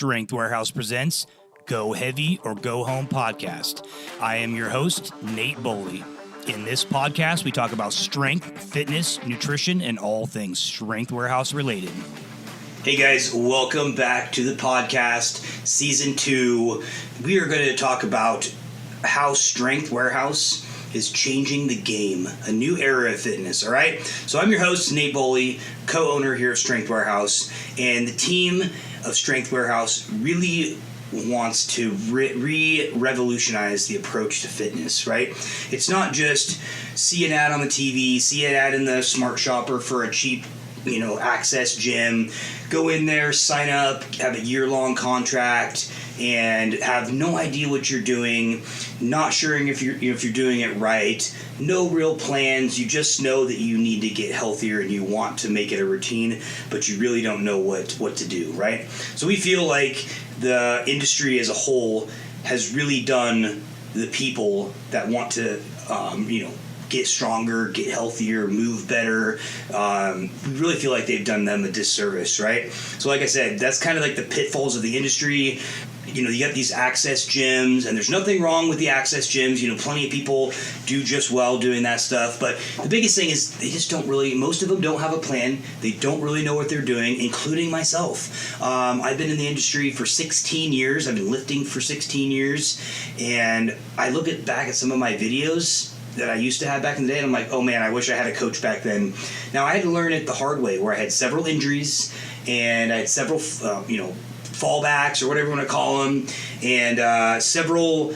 Strength Warehouse presents Go Heavy or Go Home podcast. I am your host, Nate Boley. In this podcast, we talk about strength, fitness, nutrition, and all things Strength Warehouse related. Hey guys, welcome back to the podcast, Season 2. We are going to talk about how Strength Warehouse is changing the game, a new era of fitness, all right? So I'm your host, Nate Boley, co-owner here of Strength Warehouse, and the team of Strength Warehouse really wants to revolutionize the approach to fitness, right? It's not just see an ad on the TV, see an ad in the Smart Shopper for a cheap, access gym, go in there, sign up, have a year-long contract, and have no idea what you're doing, not sure if you're doing it right, no real plans. You just know that you need to get healthier and you want to make it a routine, but you really don't know what to do, right? So we feel like the industry as a whole has really done the people that want to, get stronger, get healthier, move better. We really feel like they've done them a disservice, right? So like I said, that's kind of like the pitfalls of the industry. You got these access gyms, and there's nothing wrong with the access gyms. Plenty of people do just well doing that stuff. But the biggest thing is they just don't really, most of them don't have a plan. They don't really know what they're doing, including myself. I've been in the industry for 16 years. I've been lifting for 16 years. And I look back at some of my videos that I used to have back in the day, and I'm like, oh man, I wish I had a coach back then. Now, I had to learn it the hard way, where I had several injuries, and I had several, fallbacks, or whatever you want to call them, and several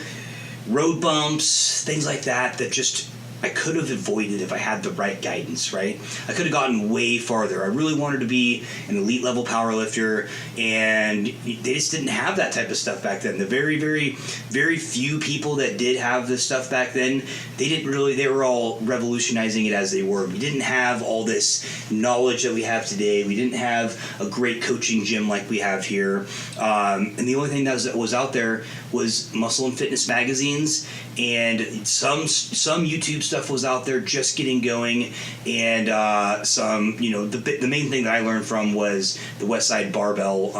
road bumps, things like that just I could have avoided if I had the right guidance, right? I could have gotten way farther. I really wanted to be an elite level power lifter, and they just didn't have that type of stuff back then. The very, very, very few people that did have this stuff back then, they were all revolutionizing it as they were. We didn't have all this knowledge that we have today. We didn't have a great coaching gym like we have here. And the only thing that was out there was muscle and fitness magazines, and some YouTube stuff was out there just getting going, and the main thing that I learned from was the Westside Barbell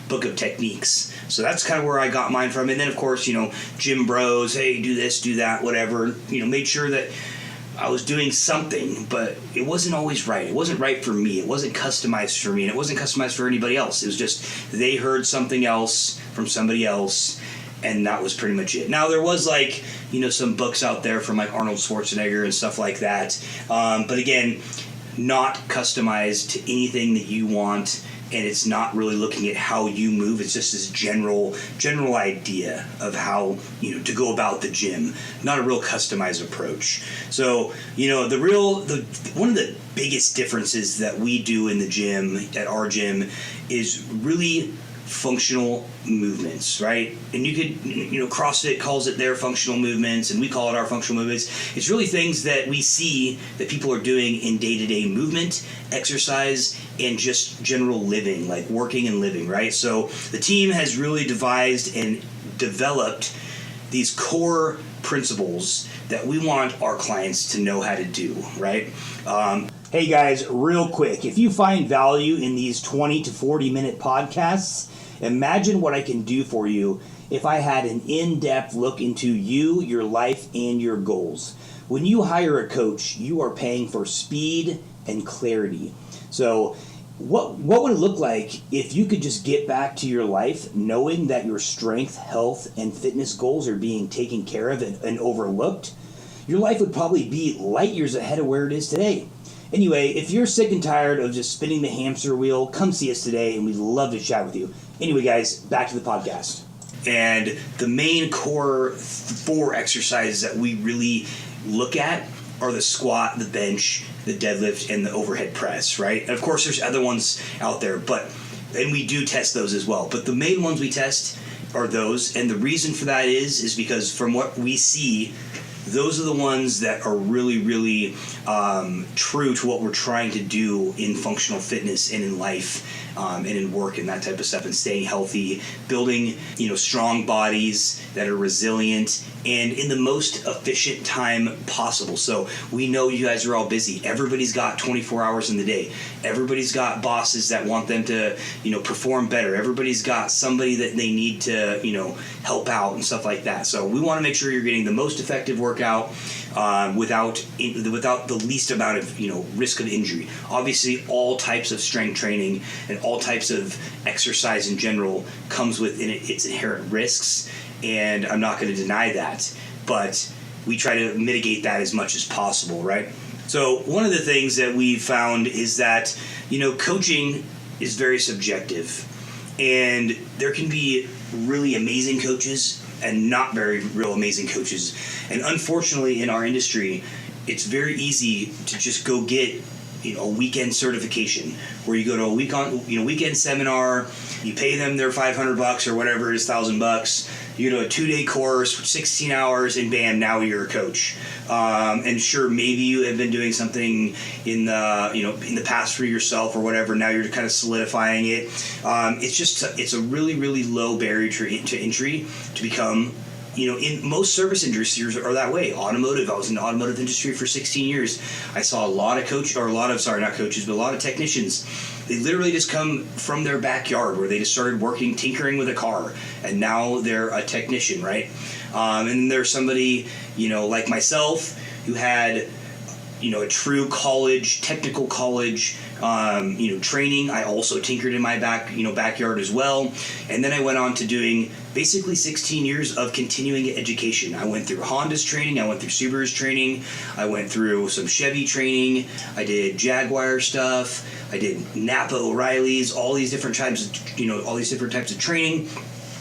book of techniques. So that's kind of where I got mine from. And then of course, gym bros, hey, do this, do that, whatever, made sure that I was doing something, but it wasn't always right. It wasn't right for me. It wasn't customized for me, and it wasn't customized for anybody else. It was just they heard something else from somebody else, and that was pretty much it. Now, there was some books out there from like Arnold Schwarzenegger and stuff like that. But again, not customized to anything that you want, and it's not really looking at how you move. It's just this general idea of how, to go about the gym, not a real customized approach. So, one of the biggest differences that we do in the gym, at our gym, is really functional movements, right? And you could, CrossFit calls it their functional movements, and we call it our functional movements. It's really things that we see that people are doing in day-to-day movement, exercise, and just general living, like working and living, right? So the team has really devised and developed these core principles that we want our clients to know how to do, right? Hey guys, real quick, if you find value in these 20 to 40 minute podcasts, imagine what I can do for you if I had an in-depth look into you, your life, and your goals. When you hire a coach, you are paying for speed and clarity. So what would it look like if you could just get back to your life knowing that your strength, health, and fitness goals are being taken care of and overlooked? Your life would probably be light years ahead of where it is today. Anyway, if you're sick and tired of just spinning the hamster wheel, come see us today, and we'd love to chat with you. Anyway, guys, back to the podcast. And the main core 4 exercises that we really look at are the squat, the bench, the deadlift, and the overhead press, right? And of course, there's other ones out there, and we do test those as well. But the main ones we test are those, and the reason for that is because from what we see those are the ones that are really, really true to what we're trying to do in functional fitness and in life. And in work and that type of stuff, and staying healthy, building, strong bodies that are resilient and in the most efficient time possible. So we know you guys are all busy. Everybody's got 24 hours in the day. Everybody's got bosses that want them to, perform better. Everybody's got somebody that they need to, help out and stuff like that. So we want to make sure you're getting the most effective workout without the least amount of, risk of injury. Obviously, all types of strength training and all types of exercise in general comes with its inherent risks, and I'm not going to deny that, but we try to mitigate that as much as possible, right? So one of the things that we've found is that, coaching is very subjective, and there can be really amazing coaches and not very real amazing coaches. And unfortunately in our industry, it's very easy to just go get a weekend certification where you go to a weekend seminar, you pay them their $500 or whatever it is, $1,000. You go to a 2-day course for 16 hours, and bam, now you're a coach. And sure, maybe you have been doing something in the past for yourself or whatever. Now you're kind of solidifying it. It's a really, really low barrier to entry to become. In most service industries are that way. Automotive, I was in the automotive industry for 16 years. I saw a lot of a lot of technicians. They literally just come from their backyard where they just started tinkering with a car, and now they're a technician, right? And there's somebody, like myself, who had, a true technical college, training. I also tinkered in my backyard as well. And then I went on to doing basically 16 years of continuing education. I went through Honda's training. I went through Subaru's training. I went through some Chevy training. I did Jaguar stuff. I did Napa O'Reilly's, all these different types of training,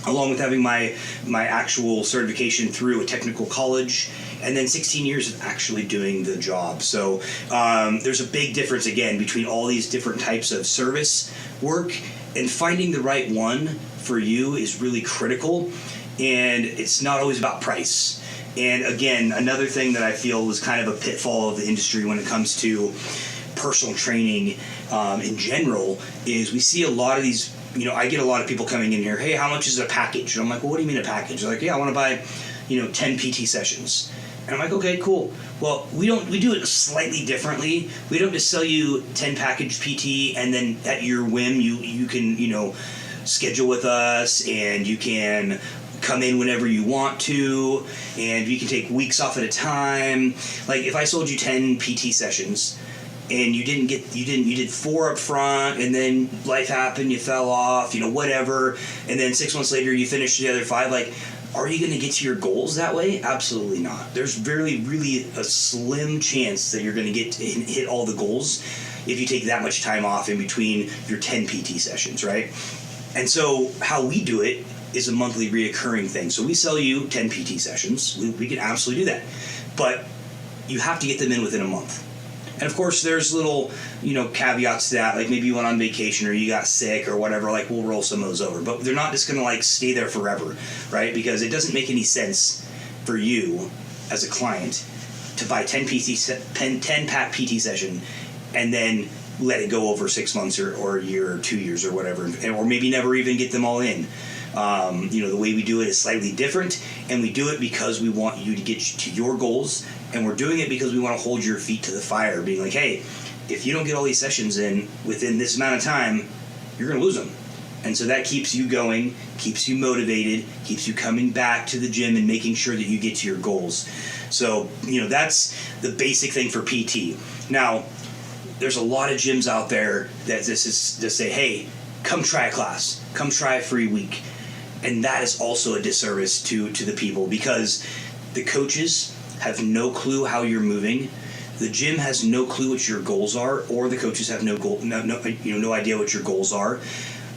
along with having my actual certification through a technical college, and then 16 years of actually doing the job. So there's a big difference, again, between all these different types of service work, and finding the right one for you is really critical, and it's not always about price. And again, another thing that I feel is kind of a pitfall of the industry when it comes to personal training in general is we see a lot of these. I get a lot of people coming in here, hey, how much is a package? And I'm like, well, what do you mean a package? They're like, yeah, I want to buy, 10 PT sessions. And I'm like, okay, cool. Well, we do it slightly differently. We don't just sell you 10 package PT and then at your whim you can, schedule with us and you can come in whenever you want to, and you can take weeks off at a time. Like if I sold you 10 PT sessions, and you did 4 up front, and then life happened, you fell off, whatever, and then 6 months later you finished the other 5, like, are you going to get to your goals that way? Absolutely not. There's really, really a slim chance that you're going to get to hit all the goals if you take that much time off in between your 10 PT sessions, right? And so how we do it is a monthly reoccurring thing. So we sell you 10 PT sessions. We can absolutely do that. But you have to get them in within a month. And of course, there's little, caveats to that. Like maybe you went on vacation or you got sick or whatever. Like we'll roll some of those over. But they're not just going to stay there forever, right? Because it doesn't make any sense for you as a client to buy 10 pack PT session and then let it go over 6 months or a year or 2 years or whatever, or maybe never even get them all in. The way we do it is slightly different, and we do it because we want you to get to your goals, and we're doing it because we want to hold your feet to the fire, being like, hey, if you don't get all these sessions in within this amount of time, you're going to lose them. And so that keeps you going, keeps you motivated, keeps you coming back to the gym and making sure that you get to your goals. So, that's the basic thing for PT. Now, there's a lot of gyms out there that just say, hey, come try a class, come try a free week. And that is also a disservice to the people, because the coaches have no clue how you're moving. The gym has no clue what your goals are, or the coaches have no idea what your goals are.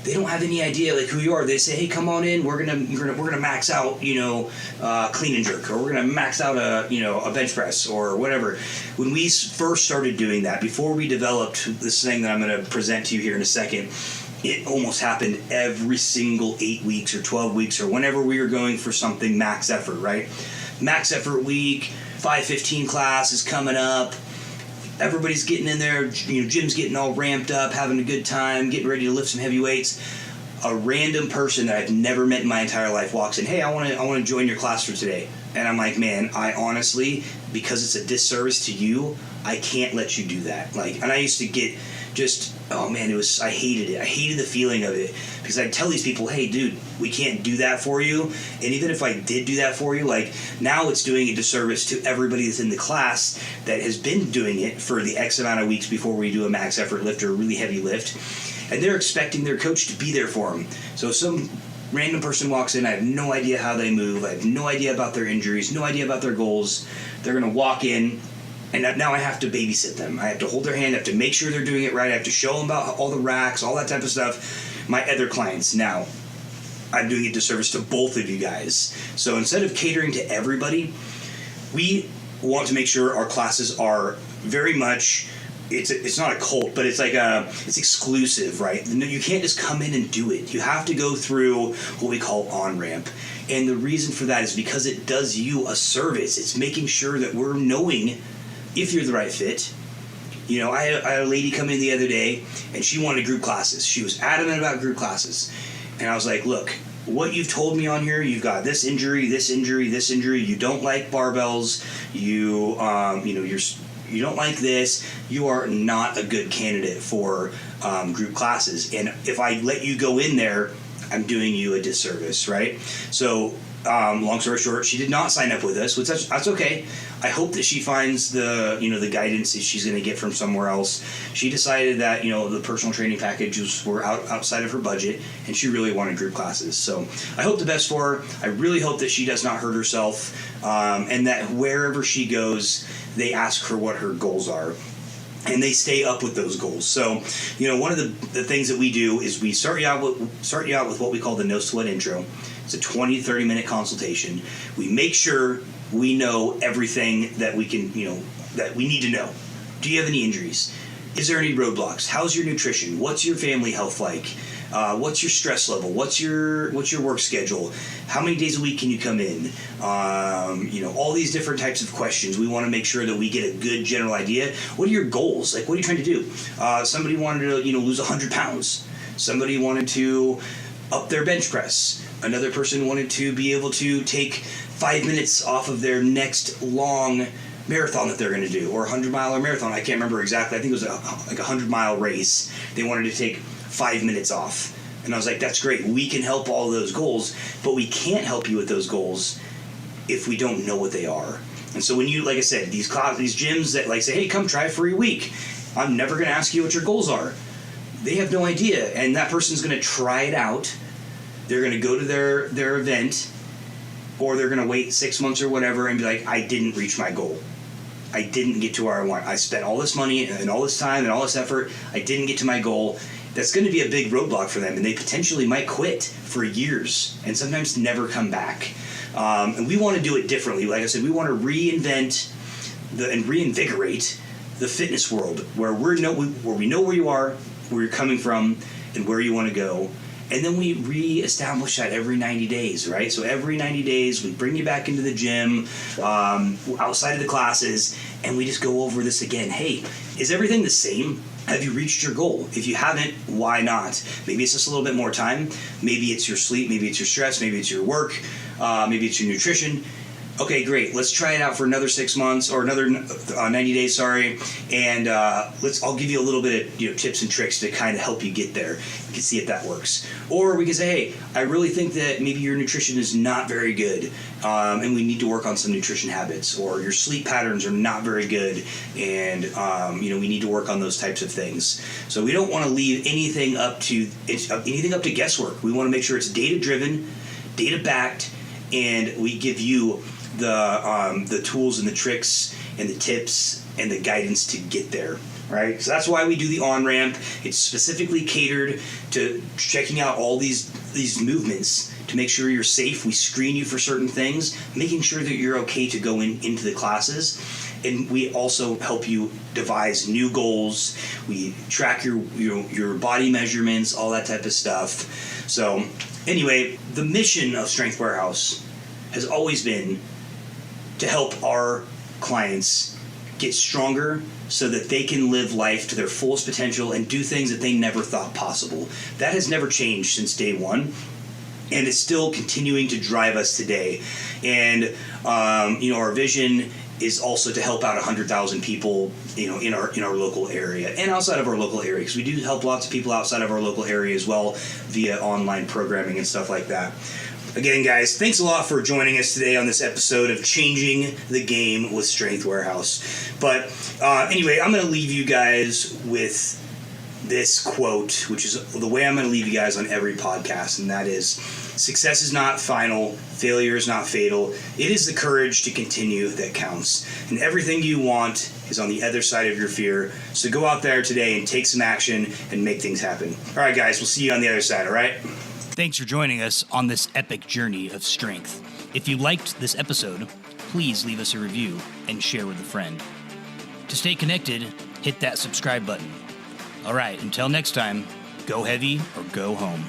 They don't have any idea who you are. They say, hey, come on in. We're gonna max out clean and jerk, or we're gonna max out a bench press or whatever. When we first started doing that, before we developed this thing that I'm gonna present to you here in a second, it almost happened every single 8 weeks or 12 weeks or whenever we were going for something max effort, right? Max effort week, 5:15 class is coming up. Everybody's getting in there, Jim's getting all ramped up, having a good time, getting ready to lift some heavy weights. A random person that I've never met in my entire life walks in, hey, I want to join your class for today. And I'm like, man, I honestly, because it's a disservice to you, I can't let you do that. And I used to get I hated it. I hated the feeling of it, because I'd tell these people, hey, dude, we can't do that for you. And even if I did do that for you, now it's doing a disservice to everybody that's in the class that has been doing it for the X amount of weeks before we do a max effort lift or a really heavy lift. And they're expecting their coach to be there for them. So some random person walks in, I have no idea how they move, I have no idea about their injuries, no idea about their goals. They're going to walk in, and now I have to babysit them. I have to hold their hand, I have to make sure they're doing it right, I have to show them about all the racks, all that type of stuff. My other clients, now, I'm doing a disservice to both of you guys. So instead of catering to everybody, we want to make sure our classes are very much... It's not a cult, but it's it's exclusive, right? You can't just come in and do it. You have to go through what we call on-ramp. And the reason for that is because it does you a service. It's making sure that we're knowing if you're the right fit. I had a lady come in the other day, and she wanted group classes. She was adamant about group classes. And I was like, look, what you've told me on here, you've got this injury, this injury, this injury. You don't like barbells. You don't like this, you are not a good candidate for group classes. And if I let you go in there, I'm doing you a disservice, right? So, long story short, she did not sign up with us, which that's okay. I hope that she finds the guidance that she's going to get from somewhere else. She decided that, the personal training packages were outside of her budget, and she really wanted group classes. So I hope the best for her. I really hope that she does not hurt herself, and that wherever she goes, they ask her what her goals are, and they stay up with those goals. So, one of the things that we do is we start you out with what we call the no sweat intro. It's a 20 to 30 minute consultation. We make sure we know everything that we can, that we need to know. Do you have any injuries? Is there any roadblocks? How's your nutrition? What's your family health like? What's your stress level? What's your work schedule? How many days a week can you come in? All these different types of questions. We want to make sure that we get a good general idea. What are your goals? What are you trying to do? Somebody wanted to, lose 100 pounds. Somebody wanted to up their bench press. Another person wanted to be able to take 5 minutes off of their next long marathon that they're going to do, or a 100-mile marathon. I can't remember exactly. I think it was a 100-mile race. They wanted to take 5 minutes off. And I was like, that's great. We can help all those goals, but we can't help you with those goals if we don't know what they are. And so when you, like I said, these gyms that say, hey, come try it for a week. I'm never going to ask you what your goals are. They have no idea. And that person's going to try it out. They're going to go to their event, or they're going to wait 6 months or whatever and be like, I didn't reach my goal. I didn't get to where I want. I spent all this money and all this time and all this effort. I didn't get to my goal. That's going to be a big roadblock for them, and they potentially might quit for years and sometimes never come back. And we want to do it differently. Like I said, we want to reinvent and reinvigorate the fitness world where we know where you are, where you're coming from, and where you want to go. And then we re-establish that every 90 days, right? So every 90 days, we bring you back into the gym, outside of the classes, and we just go over this again. Hey, is everything the same? Have you reached your goal? If you haven't, why not? Maybe it's just a little bit more time. Maybe it's your sleep. Maybe it's your stress. Maybe it's your work. Maybe it's your nutrition. Okay, great. Let's try it out for another 6 months or another 90 days. And I'll give you a little bit of tips and tricks to kind of help you get there. We can see if that works. Or we can say, hey, I really think that maybe your nutrition is not very good, and we need to work on some nutrition habits. Or your sleep patterns are not very good, and we need to work on those types of things. So we don't want to leave anything up to guesswork. We want to make sure it's data driven, data backed, and we give you the tools and the tricks and the tips and the guidance to get there, right? So that's why we do the on-ramp. It's specifically catered to checking out all these movements to make sure you're safe. We screen you for certain things, making sure that you're okay to go into the classes. And we also help you devise new goals. We track your body measurements, all that type of stuff. So anyway, the mission of Strength Warehouse has always been to help our clients get stronger so that they can live life to their fullest potential and do things that they never thought possible. That has never changed since day one, and it's still continuing to drive us today. And our vision is also to help out 100,000 people, in our local area and outside of our local area, because we do help lots of people outside of our local area as well via online programming and stuff like that. Again, guys, thanks a lot for joining us today on this episode of Changing the Game with Strength Warehouse. But anyway, I'm going to leave you guys with this quote, which is the way I'm going to leave you guys on every podcast, and that is, success is not final, failure is not fatal. It is the courage to continue that counts. And everything you want is on the other side of your fear. So go out there today and take some action and make things happen. All right, guys, we'll see you on the other side, all right? Thanks for joining us on this epic journey of strength. If you liked this episode, please leave us a review and share with a friend. To stay connected, hit that subscribe button. All right, until next time, go heavy or go home.